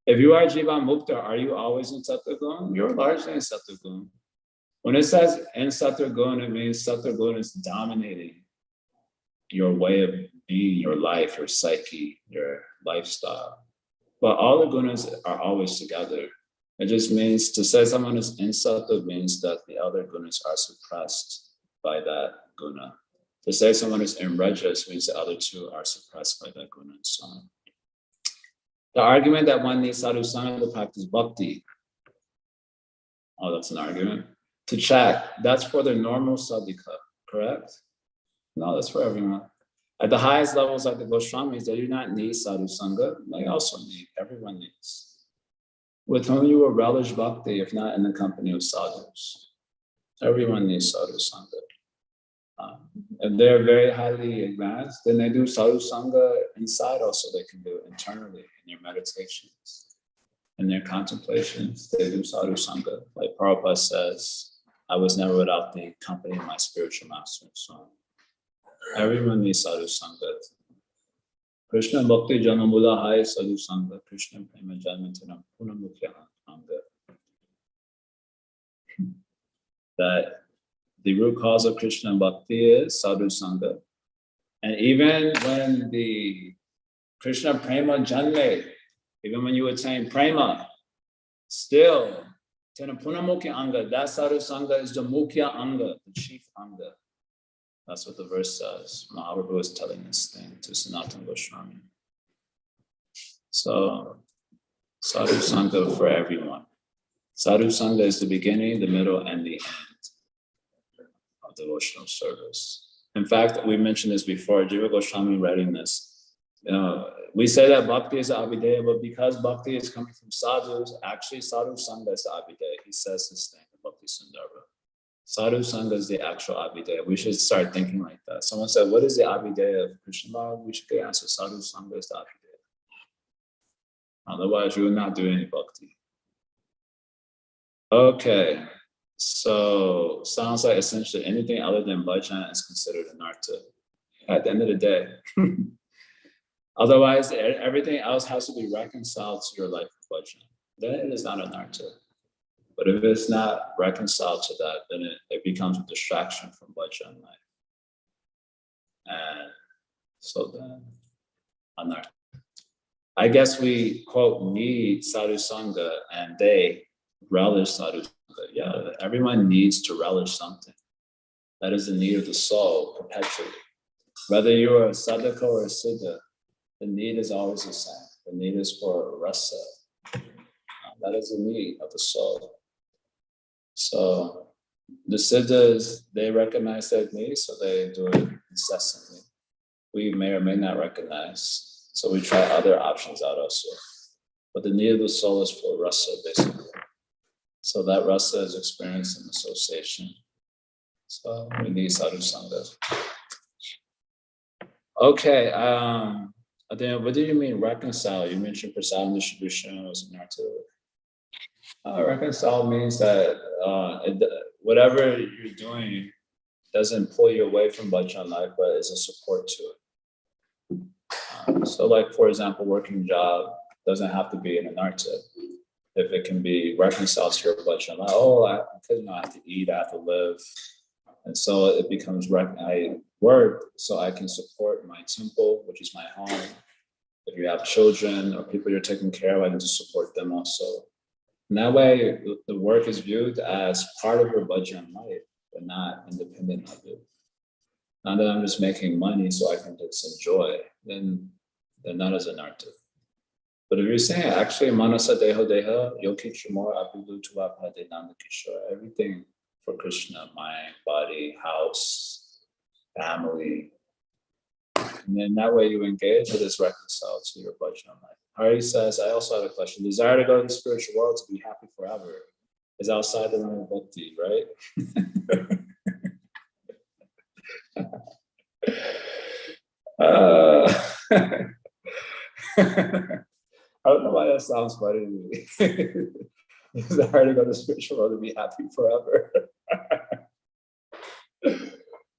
If you are Jivan Mukta, are you always in Sattva-gun? You're largely in Sattva-gun. When it says in Sattva-gun, it means Sattva-gun is dominating your way of being, your life, your psyche, your lifestyle. But all the gunas are always together. It just means to say someone is in Sattva means that the other gunas are suppressed by that guna. To say someone is in Rajas means the other two are suppressed by that guna and so on. The argument that one needs sadhu sangha to practice bhakti. Oh, that's an argument. To check, that's for the normal sadhika, correct? No, that's for everyone. At the highest levels, like the Goswamis, they do not need sadhu sangha. They also need, everyone needs. With whom you will relish bhakti, if not in the company of sadhus. Everyone needs sadhu sangha. If they're very highly advanced, then they do sadhu sangha inside also. They can do it internally in their meditations, in their contemplations. They do sadhu sangha. Like Prabhupada says, I was never without the company of my spiritual master. So everyone needs sadhu sangha. Krishna Bhakti Janamula Hai Sadhu Sangha, Krishna Prema Janmantanam Punamukya Anga. That the root cause of Krishna Bhakti is Sadhu Sangha. And even when the Krishna Prema Janme, even when you attain Prema, still, Tena Punamukya Anga, that Sadhu Sangha is the Mukya Anga, the chief Anga. That's what the verse says. Mahaprabhu is telling this thing to Sanatana Goswami. So, Sadhu Sangha for everyone. Sadhu Sangha is the beginning, the middle, and the end of devotional service. In fact, we mentioned this before, Jiva Goswami writing this. We say that Bhakti is Abhideya, but because Bhakti is coming from sadhus, actually Sadhu Sangha is Abhideya. He says this thing in Bhakti Sundarbha. Sadhu Sangha is the actual Abhideya. We should start thinking like that. Someone said, what is the Abhideya of Krishna Bhagavan? We should answer, Sadhu Sangha is the Abhideya. Otherwise, we will not do any Bhakti. Okay, so sounds like essentially anything other than bhajan is considered an artha at the end of the day. Otherwise, everything else has to be reconciled to your life of bhajan. Then it is not an artha. But if it's not reconciled to that, then it becomes a distraction from bhajan life. And so then, anartha. I guess we, quote, need sadhu sangha and they relish sadhu sangha. Yeah, everyone needs to relish something. That is the need of the soul perpetually. Whether you're a sadhaka or a siddha, the need is always the same. The need is for rasa. That is the need of the soul. So the siddhas, they recognize that need, so they do it incessantly. We may or may not recognize. So we try other options out also. But the need of the soul is for rasa, basically. So that rasa is experienced in association. So we need sadhu sangha. Okay, then what do you mean reconcile? You mentioned prasadam distribution was an artillery. Reconcile means that whatever you're doing doesn't pull you away from bhajan life, but is a support to it. So like, for example, working job doesn't have to be an anartha. If it can be reconciled to your bhajan life, because I have to eat, I have to live. And so it becomes, I work so I can support my temple, which is my home. If you have children or people you're taking care of, I need to support them also. And that way, the work is viewed as part of your bhajan life, but not independent of it. Not that I'm just making money so I can just enjoy, then that is an artha. But if you're saying actually manasa deho deha, yoki chumor apilu tuva pade nanda kishore, everything for Krishna, mind, body, house, family. And then that way you engage, it is reconciled to your bhajan life. Hari says, I also have a question. Desire to go to the spiritual world to be happy forever is outside the realm of bhakti, right? I don't know why that sounds funny to me. Desire to go to the spiritual world to be happy forever.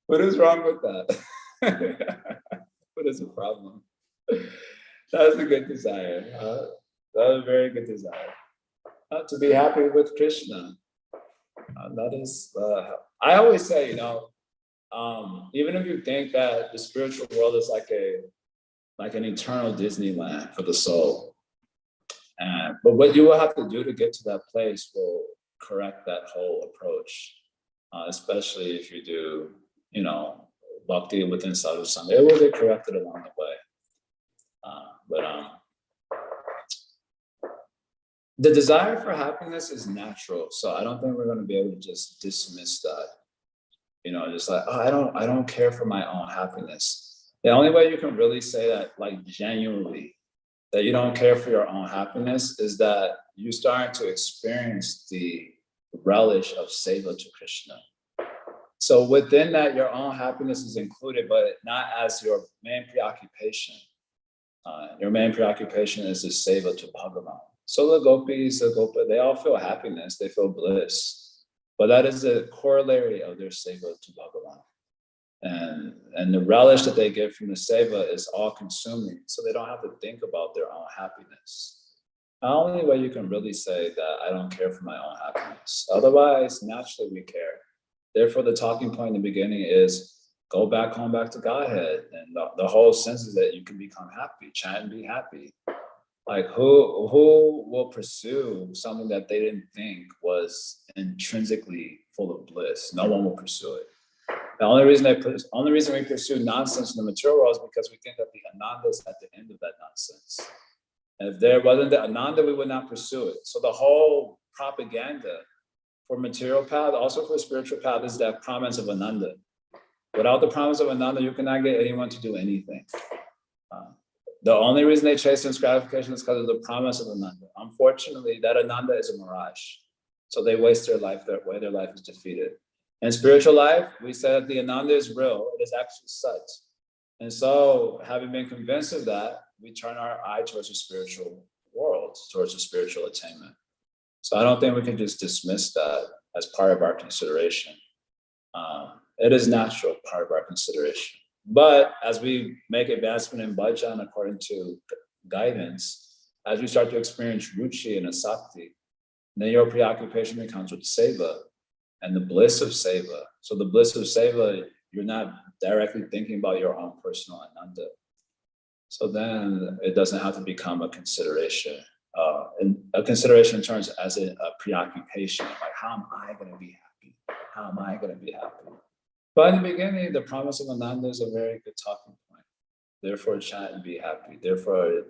What is wrong with that? What is the problem? That is a good desire. That is a very good desire. To be happy with Krishna. That is, I always say, even if you think that the spiritual world is like an eternal Disneyland for the soul, but what you will have to do to get to that place will correct that whole approach, especially if you do, bhakti within sadhu sangha. It will get corrected along the way. The desire for happiness is natural, so I don't think we're going to be able to just dismiss that. Just like, I don't care for my own happiness. The only way you can really say that, like genuinely, that you don't care for your own happiness is that you start to experience the relish of seva to Krishna. So within that, your own happiness is included, but not as your main preoccupation. Your main preoccupation is the seva to Bhagavan. So the gopis, the gopa, they all feel happiness, they feel bliss, but that is the corollary of their seva to Bhagavan. And the relish that they get from the seva is all consuming, so they don't have to think about their own happiness. The only way you can really say that I don't care for my own happiness. Otherwise, naturally we care. Therefore, the talking point in the beginning is go back home, back to Godhead. And the whole sense is that you can become happy, chant and be happy. Like who will pursue something that they didn't think was intrinsically full of bliss? No one will pursue it. The only reason we pursue nonsense in the material world is because we think that the Ananda is at the end of that nonsense. And if there wasn't the Ananda, we would not pursue it. So the whole propaganda for material path, also for spiritual path, is that promise of Ananda. Without the promise of Ananda, you cannot get anyone to do anything. The only reason they chase sense gratification is because of the promise of Ananda. Unfortunately, that Ananda is a mirage. So they waste their life that way, their life is defeated. In spiritual life, we said the Ananda is real, it is actually such. And so, having been convinced of that, we turn our eye towards the spiritual world, towards the spiritual attainment. So I don't think we can just dismiss that as part of our consideration. It is natural part of our consideration. But as we make advancement in bhajan according to guidance, as you start to experience ruchi and asakti, then your preoccupation becomes with seva and the bliss of seva. So the bliss of seva, you're not directly thinking about your own personal ananda. So then it doesn't have to become a consideration. And a consideration turns as a preoccupation, like how am I going to be happy? How am I going to be happy? But in the beginning, the promise of Ananda is a very good talking point. Therefore, chant and be happy. Therefore,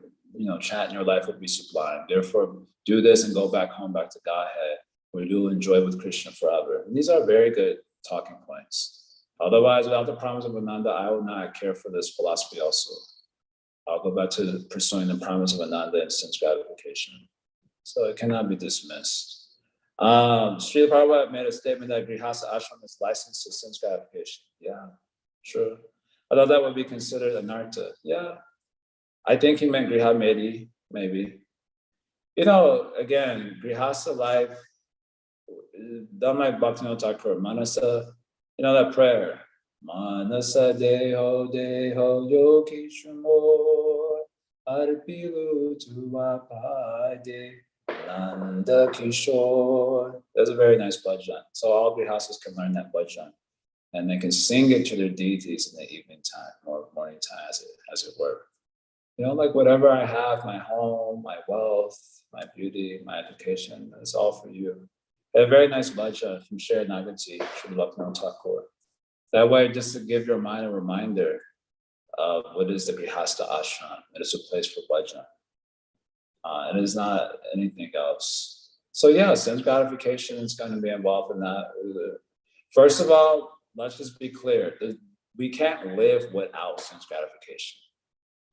chant in your life will be sublime. Therefore, do this and go back home, back to Godhead, where you'll enjoy with Krishna forever. And these are very good talking points. Otherwise, without the promise of Ananda, I will not care for this philosophy also. I'll go back to pursuing the promise of Ananda and sense gratification. So it cannot be dismissed. Srila Prabhupada made a statement that Grihastha ashram is licensed to sense gratification. Yeah, sure. I thought that would be considered anartha. Yeah, I think he meant Griha Medi, maybe. Again, Grihastha life, done like Bhaktivinoda Thakur, Manasa, that prayer. Manasa deho deho yogi shumor arpilu tuapade nanda kishore. That's a very nice bhajan. So all grihastas can learn that bhajan, and they can sing it to their deities in the evening time or morning time, as it were. Like whatever I have, my home, my wealth, my beauty, my education, it's all for you. A very nice bhajan from Sri Nagati, Sri Bhaktivinoda Thakur. That way, just to give your mind a reminder of what is the Grihastha ashram. It is a place for bhajan. It is not anything else. So yeah, sense gratification is going to be involved in that. First of all, let's just be clear. We can't live without sense gratification.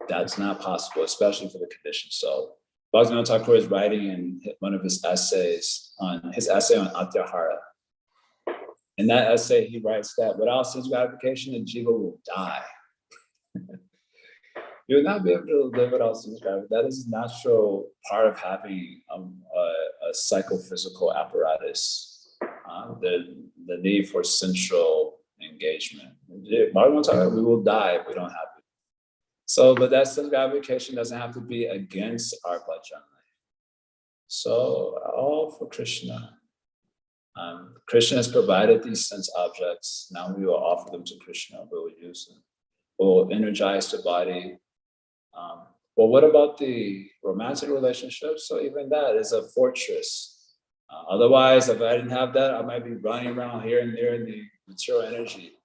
That's not possible, especially for the conditioned soul. Bhaktivinoda Thakur is writing in one of his essays on Atyahara. In that essay, he writes that without sense gratification, the jiva will die. You will not be able to live without sense gratification. That is a natural part of having a psychophysical apparatus. The need for sensual engagement. We will die if we don't have it. So, but that sense gratification doesn't have to be against our bhajan life. So, all for Krishna. Krishna has provided these sense objects. Now we will offer them to Krishna. We will use them. We will energize the body. Well, what about the romantic relationship? So even that is a fortress. Otherwise, if I didn't have that, I might be running around here and there in the material energy,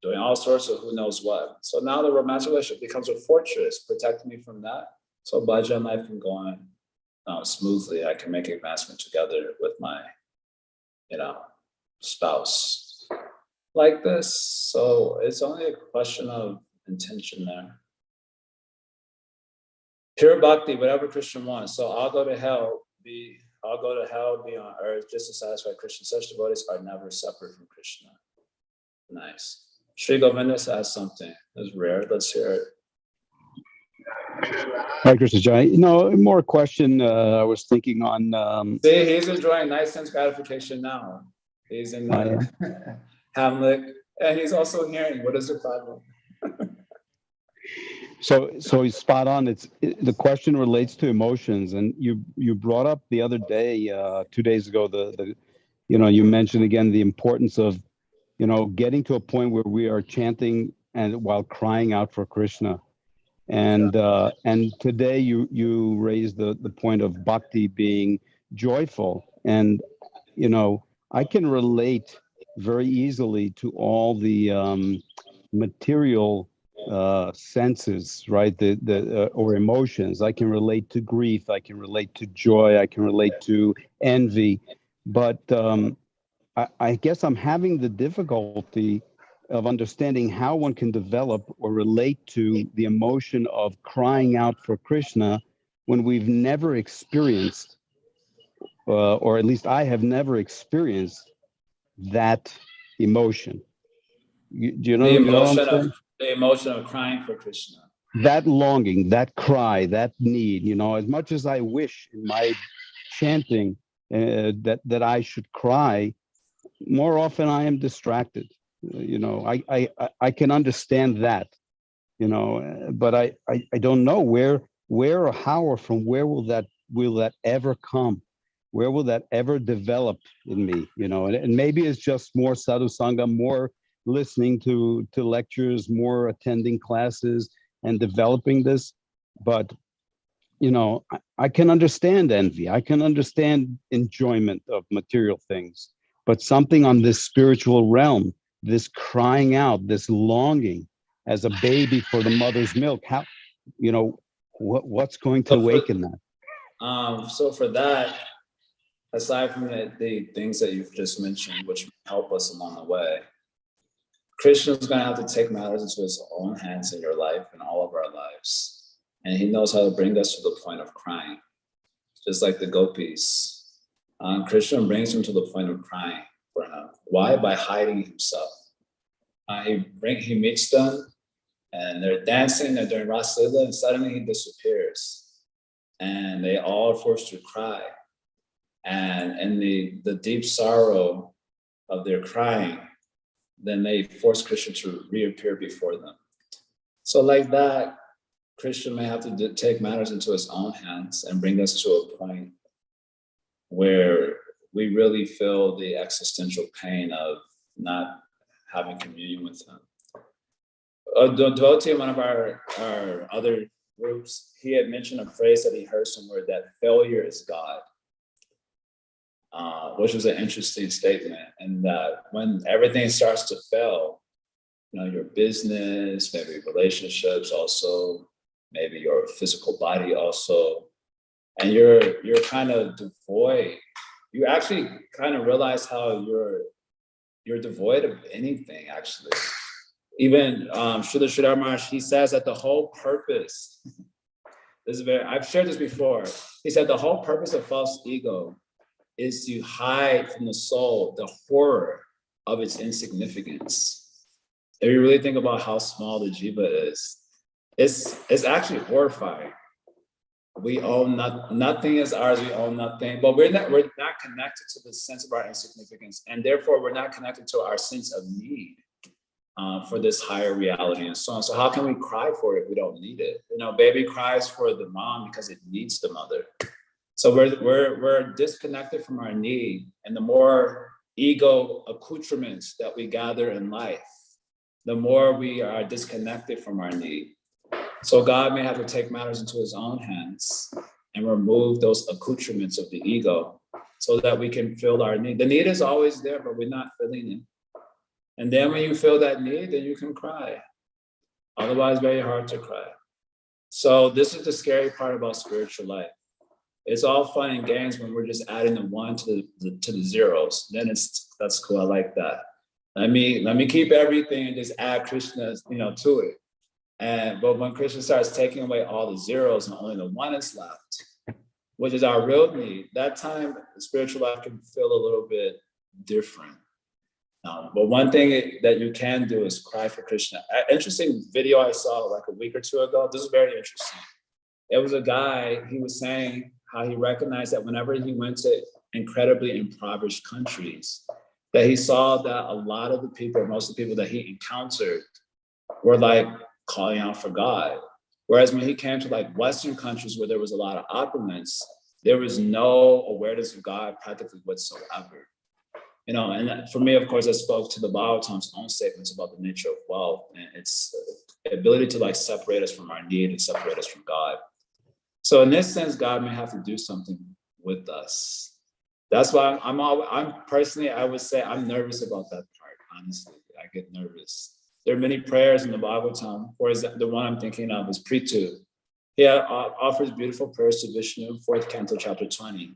doing all sorts of who knows what. So now the romantic relationship becomes a fortress, protecting me from that. So bhajan life can go on smoothly. I can make advancement together with my spouse like this. So it's only a question of intention there. Pure bhakti, whatever Krishna wants. So I'll go to hell, be on earth just to satisfy Krishna. Such devotees are never separate from Krishna. Nice. Sri Govinda has something. It's rare. Let's hear it. Hi, Krishna Jaya. More question. I was thinking on. See, he's enjoying nice sense gratification now. He's in Hamlet, and he's also hearing. What is your problem? So he's spot on. The question relates to emotions, and you brought up the other day, 2 days ago, you mentioned again the importance of, getting to a point where we are chanting and while crying out for Krishna. And today you raised the point of bhakti being joyful, and I can relate very easily to all the material senses, right? The or emotions. I can relate to grief. I can relate to joy. I can relate to envy, but I guess I'm having the difficulty of understanding how one can develop or relate to the emotion of crying out for Krishna when we've never experienced, or at least I have never experienced that emotion. Do you know? The emotion of crying for Krishna. That longing, that cry, that need. As much as I wish in my chanting that I should cry, more often I am distracted. I can understand that, but I don't know where or how or from where will that ever come? Where will that ever develop in me? And maybe it's just more sadhu sangha, more listening to lectures, more attending classes and developing this. But I can understand envy. I can understand enjoyment of material things, but something on this spiritual realm, this crying out, this longing as a baby for the mother's milk, how, what's going to awaken that? So for that, aside from the things that you've just mentioned, which help us along the way, Krishna's going to have to take matters into his own hands in your life and all of our lives. And he knows how to bring us to the point of crying, just like the gopis. Krishna brings him to the point of crying for him. Why? By hiding himself. He meets them, and they're dancing, they're doing Rasa Lila, and suddenly he disappears. And they all are forced to cry. And in the deep sorrow of their crying, then they force Krishna to reappear before them. So like that, Krishna may have to take matters into his own hands and bring us to a point where we really feel the existential pain of not having communion with him. A devotee in one of our other groups, he had mentioned a phrase that he heard somewhere, that failure is God, which was an interesting statement. And that when everything starts to fail, your business, maybe relationships also, maybe your physical body also, and you're kind of devoid, you actually kind of realize how you're devoid of anything, actually. Even Srila Sridhar Maharaj, he says that the whole purpose, I've shared this before, he said the whole purpose of false ego is to hide from the soul the horror of its insignificance. If you really think about how small the jiva is, it's actually horrifying. We own nothing is ours, we own nothing, but we're not connected to the sense of our insignificance, and therefore we're not connected to our sense of need for this higher reality and so on. So how can we cry for it if we don't need it? Baby cries for the mom because it needs the mother. So we're disconnected from our need, and the more ego accoutrements that we gather in life, the more we are disconnected from our need. So God may have to take matters into his own hands and remove those accoutrements of the ego so that we can fill our need. The need is always there, but we're not filling it. And then when you feel that need, then you can cry. Otherwise, very hard to cry. So this is the scary part about spiritual life. It's all fun and games when we're just adding the one to the zeros. Then that's cool. I like that. Let me keep everything and just add Krishna, to it. But when Krishna starts taking away all the zeros and only the one is left, which is our real need, that time the spiritual life can feel a little bit different. But one thing that you can do is cry for Krishna. Interesting video I saw like a week or two ago. This is very interesting. It was a guy, he was saying how he recognized that whenever he went to incredibly impoverished countries, that he saw that a lot of the people, most of the people that he encountered were like calling out for God. Whereas when he came to like Western countries where there was a lot of opulence, there was no awareness of God practically whatsoever. You know, and for me, of course, I spoke to the Bhagavatam's own statements about the nature of wealth and its ability to like separate us from our need and separate us from God. So in this sense, God may have to do something with us. That's why I'm personally, I would say I'm nervous about that part. Honestly, I get nervous. There are many prayers in the Bhagavatam. For example, the one I'm thinking of is Prithu. He offers beautiful prayers to Vishnu, 4th canto, chapter 20.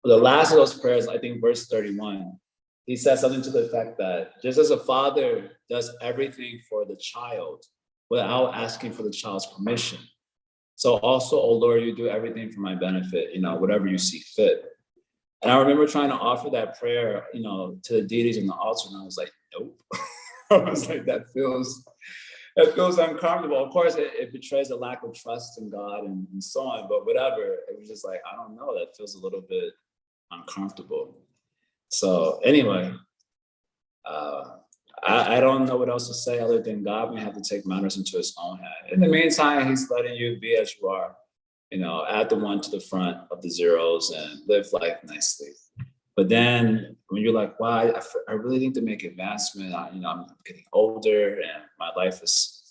The last of those prayers, I think verse 31, he says something to the effect that just as a father does everything for the child without asking for the child's permission, so also, oh Lord, you do everything for my benefit, you know, whatever you see fit. And I remember trying to offer that prayer, you know, to the deities in the altar, and I was like, nope. I was like, that feels uncomfortable. Of course, it betrays a lack of trust in God and so on, but whatever. It was just like, I don't know, that feels a little bit uncomfortable. So anyway, I don't know what else to say other than God may have to take matters into his own hand. In the meantime, he's letting you be as you are, you know, add the one to the front of the zeros and live life nicely. But then when you're like, wow, I really need to make advancement. You know, I'm getting older and my life is,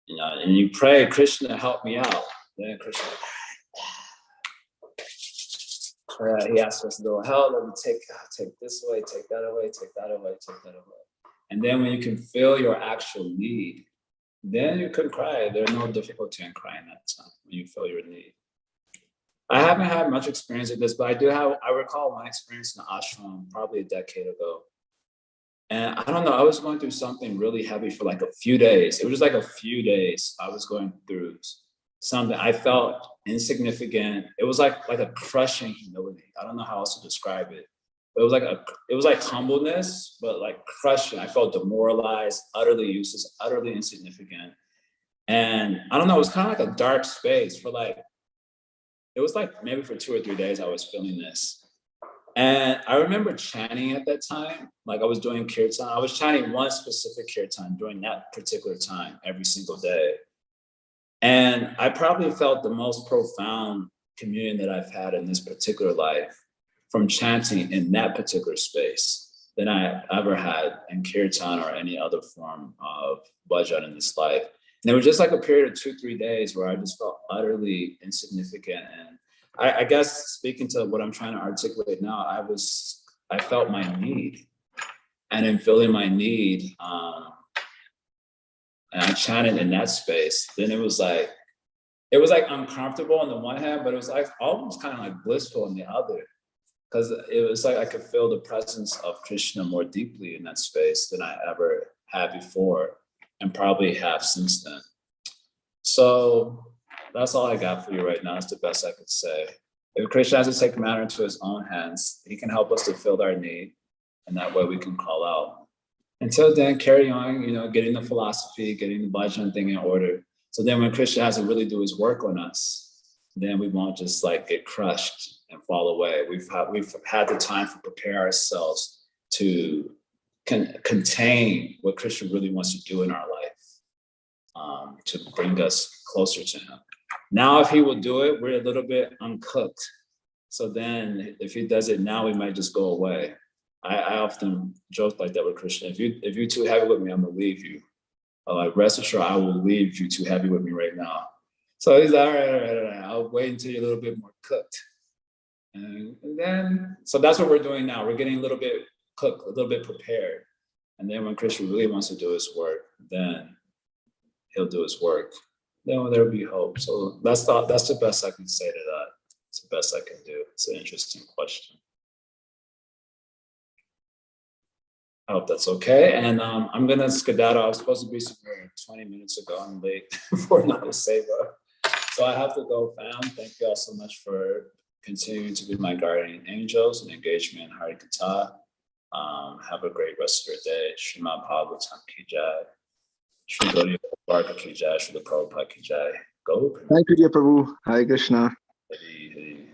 you know, and you pray, Krishna, help me out. Then Krishna, he asks us a little help. Let me take this away, take that away, take that away, take that away. And then when you can feel your actual need, then you can cry. There's no difficulty in crying that time when you feel your need. I haven't had much experience with this, but I recall my experience in the ashram probably a decade ago. And I don't know, I was going through something really heavy for like a few days. It was just like a few days I was going through something. I felt insignificant. It was like a crushing humility. I don't know how else to describe it. But it was like humbleness, but like crushing. I felt demoralized, utterly useless, utterly insignificant. And I don't know, it was kind of like a dark space for like, it was like maybe for 2 or 3 days I was feeling this. And I remember chanting at that time, like I was doing kirtan. I was chanting one specific kirtan during that particular time, every single day. And I probably felt the most profound communion that I've had in this particular life from chanting in that particular space than I ever had in kirtan or any other form of bhajan in this life. And it was just like a period of 2-3 days where I just felt utterly insignificant. And I guess speaking to what I'm trying to articulate now, I felt my need. And in feeling my need, and I chanted in that space, then it was like uncomfortable on the one hand, but it was like almost kind of like blissful on the other. Because it was like I could feel the presence of Krishna more deeply in that space than I ever had before, and probably have since then. So that's all I got for you right now. It's the best I could say. If Krishna has to take the matter into his own hands, he can help us to fill our need, and that way we can call out. Until then, carry on, you know, getting the philosophy, getting the bhajan thing in order. So then when Krishna has to really do his work on us, then we won't just like get crushed and fall away. We've had the time to prepare ourselves to contain what Krishna really wants to do in our life, to bring us closer to him. Now, if he will do it, we're a little bit uncooked. So then if he does it now, we might just go away. I often joke like that with Krishna. If you're too heavy with me, I'm gonna leave you. Like, rest assured, I will leave if you're too heavy with me right now. So he's like, all right. I'll wait until you're a little bit more cooked. And then, so that's what we're doing now. We're getting a little bit cooked, a little bit prepared. And then when Krishna really wants to do his work, then he'll do his work. Then there'll be hope. So that's the best I can say to that. It's the best I can do. It's an interesting question. I hope that's okay. And I'm gonna skedaddle. I was supposed to be somewhere 20 minutes ago. I'm late for another seva. So I have to go, fam. Thank you all so much for continuing to be my guardian angels and engagement in Hari Katha. Have a great rest of your day. Srimad Bhagavatam ki jai. Shri Gaudiya Varga ki jai. Shri Prabhupada ki jai. Go. Thank you, dear Prabhu. Hare Krishna. Hari, Hari.